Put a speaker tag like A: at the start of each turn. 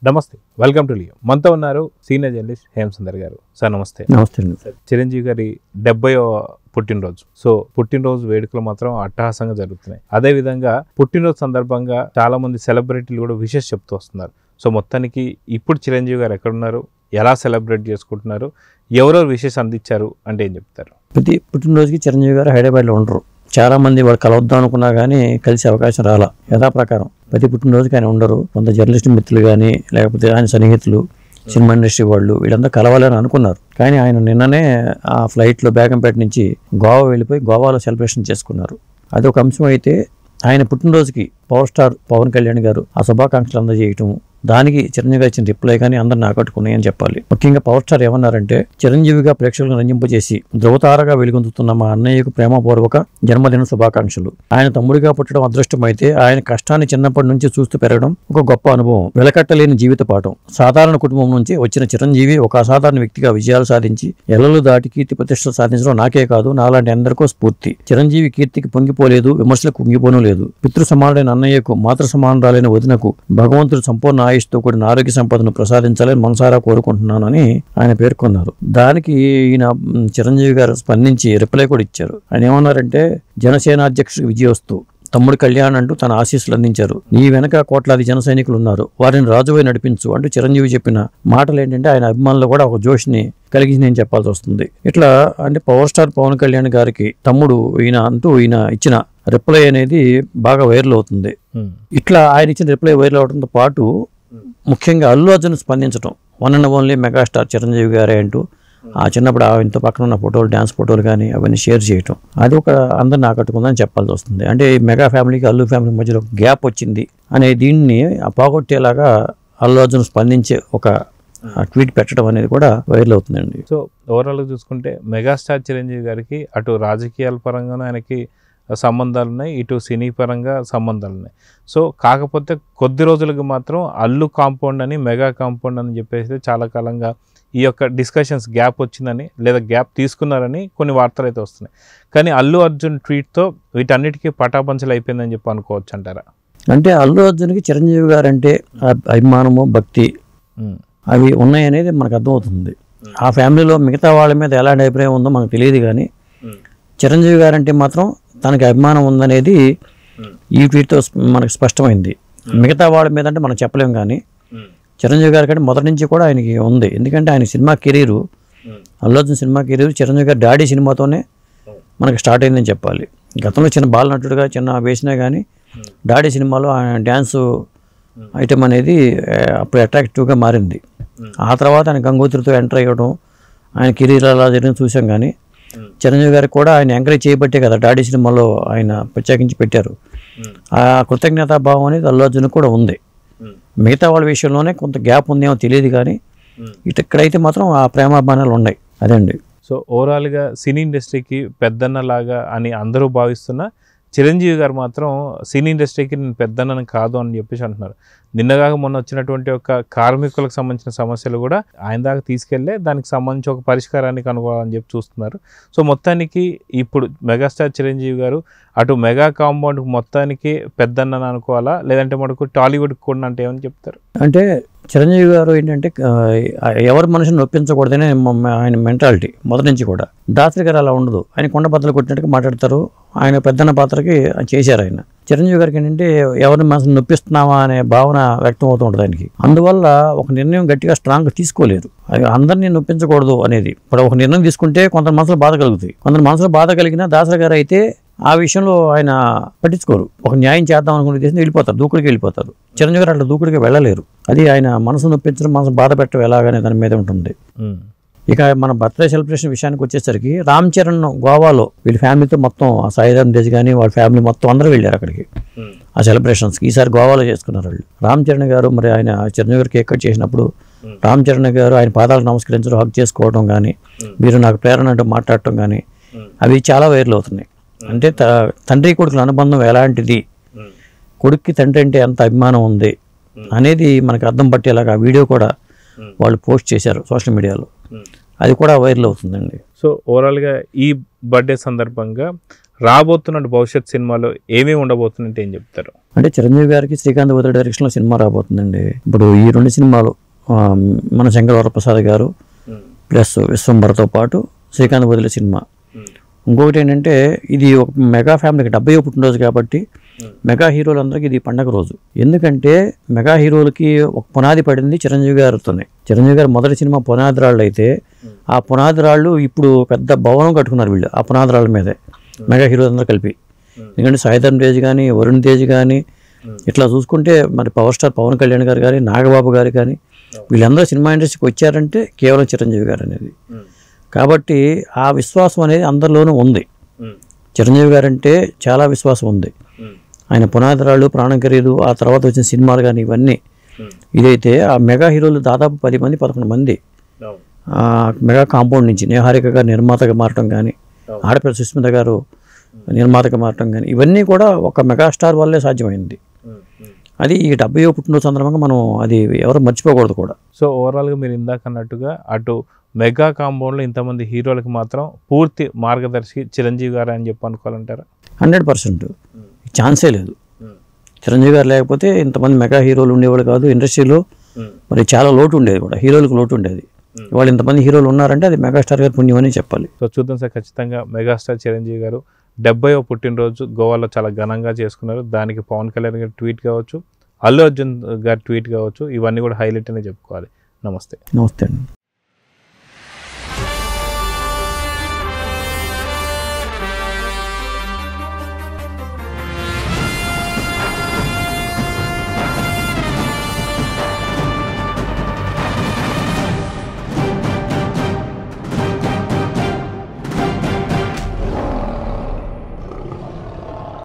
A: నమస్తే, welcome to Leo. మనతో ఉన్నారు సీనియర్ జర్నలిస్ట్ హేమసుందర్ గారు. సార్ నమస్తే.
B: నమస్తే.
A: చిరంజీవి గారి 70వ పుట్టినరోజు. సో పుట్టినరోజు వేడుకలు మాత్రం అట్టహాసంగా జరుగుతున్నాయి. అదే విధంగా పుట్టినరోజు సందర్భంగా చాలా మంది సెలబ్రిటీలు కూడా విషెస్ చెప్తూ వస్తున్నారు. సో మొత్తానికి ఇప్పుడు చిరంజీవి గారు ఎక్కడున్నారు, ఎలా సెలబ్రేట్ చేసుకుంటున్నారు, ఎవరెవరు విషెస్ అందించారు అంటే ఏం చెప్తారు?
B: ప్రతి పుట్టినరోజుకి చిరంజీవి గారు హైదరాబాద్లో ఉండరు. చాలా మంది వాళ్ళు కలవద్దాం అనుకున్నా కానీ కలిసే అవకాశం రాలా. యథాప్రకారం ప్రతి పుట్టినరోజుకి ఆయన ఉండరు. కొంత జర్నలిస్ట్ మిత్రులు కానీ లేకపోతే ఆయన సన్నిహితులు, సినిమా ఇండస్ట్రీ వాళ్ళు వీళ్ళంతా కలవాలని అనుకున్నారు. కానీ ఆయన నిన్ననే ఆ ఫ్లైట్లో బేగంపేట నుంచి గోవా వెళ్ళిపోయి గోవాలో సెలబ్రేషన్ చేసుకున్నారు. అది ఒక అంశం అయితే, ఆయన పుట్టినరోజుకి పవర్ స్టార్ పవన్ కళ్యాణ్ గారు ఆ శుభాకాంక్షలు అందజేయటం, దానికి చిరంజీవి గారు ఇచ్చిన రిప్లై కానీ అందరిని ఆకట్టుకున్నాయని చెప్పాలి. ముఖ్యంగా పవర్ స్టార్ ఏమన్నారంటే, చిరంజీవిగా ప్రేక్షకులను రంజింపజేసి ధృవతారగా వెలుగొందుతున్న మా అన్నయ్యకు ప్రేమపూర్వక జన్మదిన శుభాకాంక్షలు. ఆయన తమ్ముడిగా పుట్టడం అదృష్టమైతే ఆయన కష్టాన్ని చిన్నప్పటి నుంచి చూస్తూ పెరగడం ఒక గొప్ప అనుభవం, వెలకట్టలేని జీవిత పాఠం. సాధారణ కుటుంబం నుంచి వచ్చిన చిరంజీవి ఒక అసాధారణ వ్యక్తిగా విజయాలు సాధించి ఎల్లలు దాటి కీర్తి ప్రతిష్టలు సాధించడం నాకే కాదు, నాలాంటి అందరికో స్ఫూర్తి. చిరంజీవి కీర్తికి పొంగిపోలేదు, విమర్శలకు కుంగిపోను లేదు. పితృ సమానుడైన అన్నయ్యకు, మాతృ సమానురాలైన వదినకు భగవంతుడు సంపూర్ణ ఆయుష్తో కూడిన ఆరోగ్య సంపదను ప్రసాదించాలని మనసారా కోరుకుంటున్నానని ఆయన పేర్కొన్నారు. దానికి ఈయన చిరంజీవి గారు స్పందించి రిప్లై కూడా ఇచ్చారు. ఆయన ఏమన్నారంటే, జనసేన అధ్యక్షుడు విజయోస్తు, తమ్ముడు కళ్యాణ్ అంటూ తన ఆశీస్సులు అందించారు. నీ వెనక కోట్లాది జన సైనికులు ఉన్నారు, వారిని రాజువై నడిపించు అంటూ చిరంజీవి చెప్పిన మాటలు ఏంటంటే ఆయన అభిమానులు కూడా ఒక జోష్ని కలిగి నేను చెప్పాల్సి వస్తుంది. ఇట్లా అంటే పవర్ స్టార్ పవన్ కళ్యాణ్ గారికి తమ్ముడు ఈయన ఇచ్చిన రిప్లై అనేది బాగా వైరల్ అవుతుంది. ఇట్లా ఆయన ఇచ్చిన రిప్లై వైరల్ అవడంతో పాటు ముఖ్యంగా అల్లు అర్జున్ స్పందించడం, one and only megastar Chiranjeevi గారే అంటూ ఆ చిన్నప్పుడు ఆయనతో పక్కన ఉన్న ఫోటోలు, డ్యాన్స్ ఫోటోలు కానీ అవన్నీ షేర్ చేయటం, అది ఒక అందరిని ఆకట్టుకుందని చెప్పాల్సి వస్తుంది. అంటే మెగా ఫ్యామిలీకి అల్లు ఫ్యామిలీ మధ్యలో గ్యాప్ వచ్చింది అనే దీన్ని పోగొట్టేలాగా అల్లు అర్జున్ స్పందించే ఒక ట్వీట్ పెట్టడం అనేది కూడా వైరల్ అవుతుందండి.
A: సో ఓవరాల్గా చూసుకుంటే మెగాస్టార్ చిరంజీవి గారికి అటు రాజకీయాల పరంగానూ ఆయనకి సంబంధాలు ఉన్నాయి, ఇటు సినీ పరంగా సంబంధాలు ఉన్నాయి. సో కాకపోతే కొద్ది రోజులకు మాత్రం అల్లు కాంపౌండ్ అని, మెగా కాంపౌండ్ అని చెప్పేసి చాలా కాలంగా ఈ యొక్క డిస్కషన్స్ గ్యాప్ వచ్చిందని లేదా గ్యాప్ తీసుకున్నారని కొన్ని వార్తలు అయితే వస్తున్నాయి. కానీ అల్లు అర్జున్ ట్వీట్తో వీటన్నిటికీ పటాపంచలు అయిపోయిందని చెప్పి అనుకోవచ్చు అంటారా?
B: అంటే అల్లు అర్జున్కి చిరంజీవి గారు అంటే అభిమానము, భక్తి అవి ఉన్నాయనేది మనకు అర్థమవుతుంది. ఆ ఫ్యామిలీలో మిగతా వాళ్ళ మీద ఎలాంటి అభిప్రాయం ఉందో మనకు తెలియదు, కానీ చిరంజీవి గారు అంటే మాత్రం తనకి అభిమానం ఉందనేది ఈ ట్వీట్తో మనకు స్పష్టమైంది. మిగతా వాళ్ళ మీద అంటే మనం చెప్పలేం, కానీ చిరంజీవి గారి కంటే మొదటి నుంచి కూడా ఆయనకి ఉంది. ఎందుకంటే ఆయన cinema career, Allu Arjun cinema career Chiranjeevi గారు డాడీ సినిమాతోనే మనకు స్టార్ట్ అయిందని చెప్పాలి. గతంలో చిన్న బాల నటుడుగా చిన్న వేసినా కానీ డాడీ సినిమాలో ఆయన డ్యాన్సు ఐటమ్ అనేది అప్పుడు అట్రాక్టివ్గా మారింది. ఆ తర్వాత ఆయన గంగోత్రితో ఎంటర్ అయ్యడం, ఆయన కెరీర్ అలా జరిగిన చూసాం. కానీ చిరంజీవి గారికి కూడా ఆయన ఎంకరేజ్ చేయబట్టే కదా డాడీ సినిమాలో ఆయన ప్రత్యేకించి పెట్టారు. ఆ కృతజ్ఞతాభావం అనేది అల్లు అర్జున్ కూడా ఉంది. మిగతా వాళ్ళ విషయంలోనే కొంత గ్యాప్ ఉందేమో తెలియదు, కానీ ఇక్కడైతే మాత్రం ఆ ప్రేమాభిమానాలు ఉన్నాయి. అదండి.
A: సో ఓవరాల్గా సినీ ఇండస్ట్రీకి పెద్దన్నలాగా అని అందరూ భావిస్తున్న చిరంజీవి గారు మాత్రం సినీ ఇండస్ట్రీకి నేను పెద్దన్నను కాదు అని చెప్పేసి అంటున్నారు. నిన్నగాక మొన్న వచ్చినటువంటి ఒక కార్మికులకు సంబంధించిన సమస్యలు కూడా ఆయన దాకా తీసుకెళ్లే దానికి సంబంధించి ఒక పరిష్కారాన్ని కనుగొనాలని చెప్పి చూస్తున్నారు. సో మొత్తానికి ఇప్పుడు మెగాస్టార్ చిరంజీవి గారు అటు మెగా కాంపౌండ్ మొత్తానికి పెద్దన్నను అనుకోవాలా, లేదంటే మనకు టాలీవుడ్కి కూడా అంటే ఏమని చెప్తారు?
B: అంటే చిరంజీవి గారు ఏంటంటే ఎవరి మనిషిని నొప్పించకూడదనే ఆయన మెంటాలిటీ మొదటి నుంచి కూడా. దాసరి గారు అలా ఉండదు, ఆయన కొండ బద్దలు కొట్టినట్టుగా మాట్లాడతారు. ఆయన పెద్దన్న పాత్రకి చేశారు ఆయన. చిరంజీవి గారికి ఏంటంటే ఎవరిని మనసుని నొప్పిస్తున్నావా అనే భావన వ్యక్తం అవుతూ ఉంటుంది ఆయనకి. అందువల్ల ఒక నిర్ణయం గట్టిగా స్ట్రాంగ్గా తీసుకోలేరు. అందరినీ నొప్పించకూడదు అనేది. ఇప్పుడు ఒక నిర్ణయం తీసుకుంటే కొంత మనసులో బాధ కలుగుతాయి. కొంత మనసులో బాధ కలిగిన దాసరి గారు అయితే ఆ విషయంలో ఆయన పట్టించుకోరు. ఒక న్యాయం చేద్దాం అనుకునే దేశం వెళ్ళిపోతారు, దూకుడికి వెళ్ళిపోతారు. చిరంజీవి గారు అట్లా దూకుడికి వెళ్ళలేరు. అది ఆయన మనసు నొప్పించడం, మనసు బాధ పెట్టడం ఎలాగనే దాని మీద ఉంటుంది. ఇక మన బర్త్డే సెలబ్రేషన్ విషయానికి వచ్చేసరికి రామ్ చరణ్ గోవాలో వీళ్ళ ఫ్యామిలీతో మొత్తం సాయిధరం తేజ్ కానీ వాళ్ళ ఫ్యామిలీ మొత్తం అందరూ వెళ్ళారు అక్కడికి ఆ సెలబ్రేషన్స్కి. ఈసారి గోవాలో చేసుకున్నారు వాళ్ళు. రామ్ చరణ్ గారు మరి ఆయన చిరంజీవి గారు కేక్ కట్ చేసినప్పుడు రామ్ చరణ్ గారు ఆయన పాదాలకు నమస్కరించడం, హక్ చేసుకోవడం కానీ, మీరు నాకు ప్రేరణ అంటూ మాట్లాడటం కానీ అవి చాలా వైరల్ అవుతున్నాయి. అంటే తండ్రి కొడుకుల అనుబంధం ఎలాంటిది, కొడుక్కి తండ్రి అంటే ఎంత అభిమానం ఉంది అనేది మనకు అర్థం పట్టేలాగా ఆ వీడియో కూడా వాళ్ళు పోస్ట్ చేశారు సోషల్ మీడియాలో. అది కూడా వైరల్ అవుతుందండి.
A: సో ఓవరాల్గా ఈ బర్త్డే సందర్భంగా రాబోతున్న భవిష్యత్ సినిమాలో ఏమేమి ఉండబోతుందంటే ఏం చెప్తారు?
B: అంటే చిరంజీవి గారికి శ్రీకాంత్ వదిలి డైరెక్షన్లో సినిమా రాబోతుందండి. ఇప్పుడు ఈ 2 సినిమాలు మన శంకర వరప్రసాద్ గారు ప్లస్ విశ్వంబరతో పాటు శ్రీకాంత్ వదిలి సినిమా. ఇంకొకటి ఏంటంటే ఇది ఒక మెగా ఫ్యామిలీకి 70వ పుట్టినరోజు కాబట్టి మెగా హీరోలందరికీ ఇది పండగ రోజు. ఎందుకంటే మెగా హీరోలకి ఒక పునాది పడింది చిరంజీవి గారితోనే. చిరంజీవి గారు మొదటి సినిమా పునాది రాళ్ళు అయితే ఆ పునాది రాళ్ళు ఇప్పుడు పెద్ద భవనం కట్టుకున్నారు వీళ్ళు ఆ పునాది రాళ్ళ మీదే మెగా హీరోలందరూ కలిపి. ఎందుకంటే సాయిధరం తేజ్ కానీ వరుణ్ తేజ్ కానీ ఇట్లా చూసుకుంటే మరి పవర్ స్టార్ పవన్ కళ్యాణ్ గారు కానీ నాగబాబు గారు కానీ వీళ్ళందరూ సినిమా ఇండస్ట్రీకి వచ్చారంటే కేవలం చిరంజీవి గారు అనేది. కాబట్టి ఆ విశ్వాసం అనేది అందరిలోనూ ఉంది. చిరంజీవి గారు అంటే చాలా విశ్వాసం ఉంది. ఆయన పునాది రాళ్ళు, ప్రాణం ఖరీదు, ఆ తర్వాత వచ్చిన సినిమాలు కానీ ఇవన్నీ ఇదైతే ఆ మెగా హీరోలు దాదాపు 10 మంది 11 మంది మెగా కాంపౌండ్ నుంచి నిహారిక గారు నిర్మాతగా మారటం కానీ, ఆడపిల్ల సుస్మిత గారు నిర్మాతగా మారటం కానీ ఇవన్నీ కూడా ఒక మెగాస్టార్ వల్లే సాధ్యమైంది. అది ఈ 70వ పుట్టినరోజు సందర్భంగా మనం అది ఎవరు మర్చిపోకూడదు కూడా.
A: సో ఓవరాల్గా మీరు ఇందాక అన్నట్టుగా అటు మెగా కాంపౌండ్లో ఇంతమంది హీరోలకు మాత్రం పూర్తి మార్గదర్శి చిరంజీవి గారు అని చెప్పి అనుకోవాలంటారా?
B: 100% ఛాన్సే లేదు. చిరంజీవి గారు లేకపోతే ఇంతమంది మెగా హీరోలు ఉండేవాళ్ళు కాదు. ఇండస్ట్రీలో మరి చాలా లోటు ఉండేది కూడా, హీరోలకు లోటు ఉండేది. వాళ్ళు ఇంతమంది హీరోలు ఉన్నారంటే అది మెగాస్టార్ గారి పుణ్యం అని చెప్పాలి.
A: సో చూద్దాం సార్, ఖచ్చితంగా మెగాస్టార్ చిరంజీవి గారు 70వ పుట్టినరోజు గోవాలో చాలా ఘనంగా చేసుకున్నారు. దానికి పవన్ కళ్యాణ్ గారి ట్వీట్ కావచ్చు, అల్లు అర్జున్ గారి ట్వీట్ కావచ్చు, ఇవన్నీ కూడా హైలైట్ అనే చెప్పుకోవాలి. నమస్తే.
B: నమస్తే అండి.